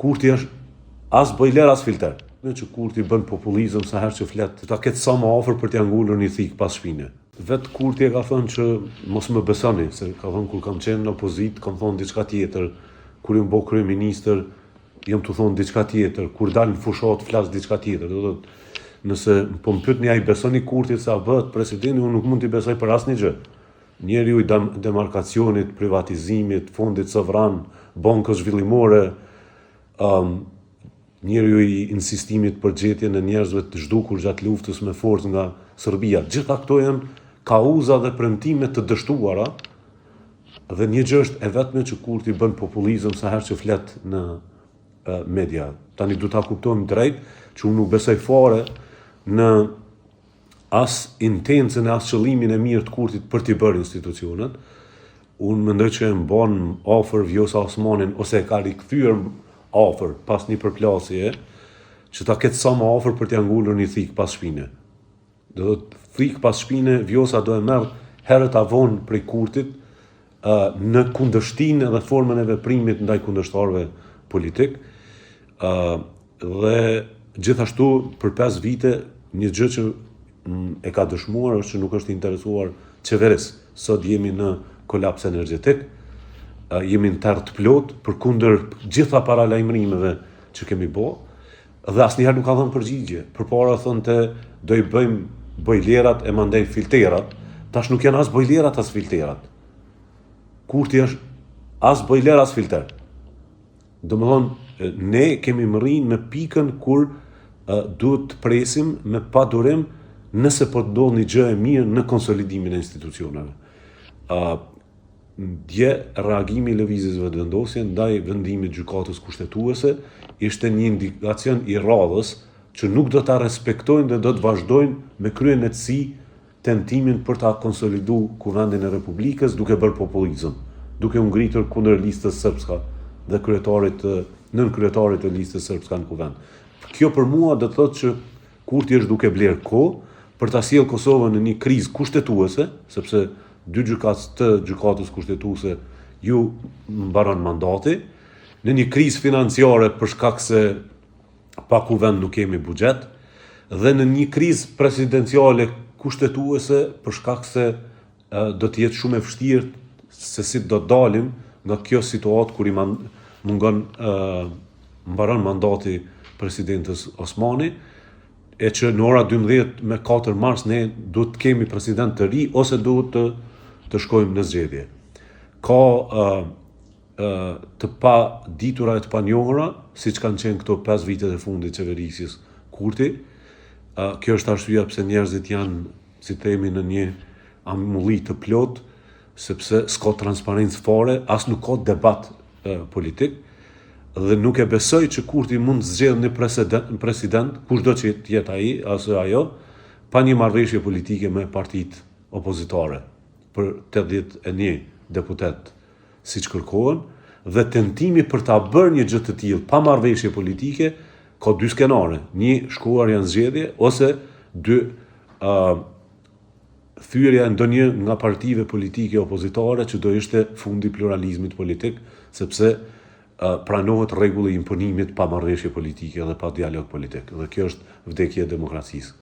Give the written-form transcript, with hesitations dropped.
Kurti është as bojler as filter. Në që Kurti bën populizëm sa herë që flet, ta ketë sa më afër për t'ia ngulur një thik pas shpine. Vetë Kurti e ka thënë që mos më besoni, se ka thënë kur kam qenë në opozitë, kam thonë diçka tjetër, kur jam bë kryeministër, jam të thonë diçka tjetër, kur dal në fushat flas diçka tjetër. Do të thotë, nëse po më pyetni ai besoni Kurtit sa bëhet presidenti, unë nuk mund t'i besoj për asnjë gjë. Njeriu i demarkacionit, privatizimit, fondit sovran, bankës zhvillimore, njeriu i insistimit për gjetjen e njerëzve të zhdukur gjatë luftës me forcë nga Serbia. Gjitha këto janë kauza dhe premtime të dështuara, dhe një gjë është e vetme që Kurti bën populizëm sa herë që flet në media. Tani du ta kuptojmë drejt që unë nuk besoj fare në as intencën e as qëllimin e mirë të Kurtit për t'i bërë institucionet. Unë mendoj që e mban afër Vjosa Osmanin ose e ka rikthyer afër pas një përplasje që ta ketë sa më afër për t'ia ngulur një thik pas shpine. Do të thik pas shpine Vjosa do e merr herët avon prej Kurtit në kundërshtinë dhe formën e veprimit ndaj kundërshtarëve politik, dhe gjithashtu për 5 vite një gjë që e ka dëshmuar është që nuk është interesuar qeverisë. Sot jemi në kolaps energjetik, jemi në terr të plot përkundër gjitha paralajmërimeve që kemi bë, dhe asnjëherë nuk ka dhënë përgjigje. Përpara thonte do i bëjmë bojlerat e mandej filterat, tash nuk janë as bojlerat as filterat. Kurti është as bojler as filter. Domethënë ne kemi rrinë në pikën kur duhet të presim me padurim nëse po të ndodh një gjë e mirë në konsolidimin e institucioneve. Dje reagimi i lëvizjes vendosje ndaj vendimit gjykatës kushtetuese ishte një indikacion i radhës që nuk do ta respektojnë dhe do të vazhdojnë me kryenetësi tentimin për ta konsoliduar Kuvendin e Republikës duke bërë populizëm, duke u ngritur kundër listës srpska dhe nën-kryetarit të listës srpska në Kuvend. Kjo për mua do të thotë që Kurti është duke bler kohë për ta sjellë Kosovën në një krizë kushtetuese, sepse 2 gjykatës të gjykatës kushtetuese ju mbaron mandati, në një krizë financiare për shkak se pa Kuvend nuk kemi buxhet, dhe në një krizë presidenciale kushtetuese për shkak se do të jetë shumë e vështirë se si do dalim nga kjo situatë kur i mbaron mandati presidentës Osmani, e që në ora 12 me 4 mars ne duhet të kemi president të ri ose duhet të shkojmë në zgjedhje. Ka të pa ditura e të panjohura, siç kanë qenë këto 5 vitet e fundit qeverisjes Kurti. Kjo është arsyeja pse njerëzit janë, si themi, në një amulli të plot, sepse s'ka transparencë fare, as nuk ka debat politik, dhe nuk e besoj që Kurti mund të zgjedhë një president, kushdo që jetë ai ose ajo, pa një marrëveshje politike me partitë opozitare për 81 deputet siç kërkohen, dhe tentimi për ta bërë një gjë të tillë pa marrëveshje politike ka 2 skenare, një shkuarja në zgjedhje ose 2 thyrja ndonjë nga partive politike opozitare që do ishte fundi pluralizmit politik, sepse pranohet rregulli i imponimit pa marrëveshje politike dhe pa dialog politik. Dhe kjo është vdekja e demokracisë.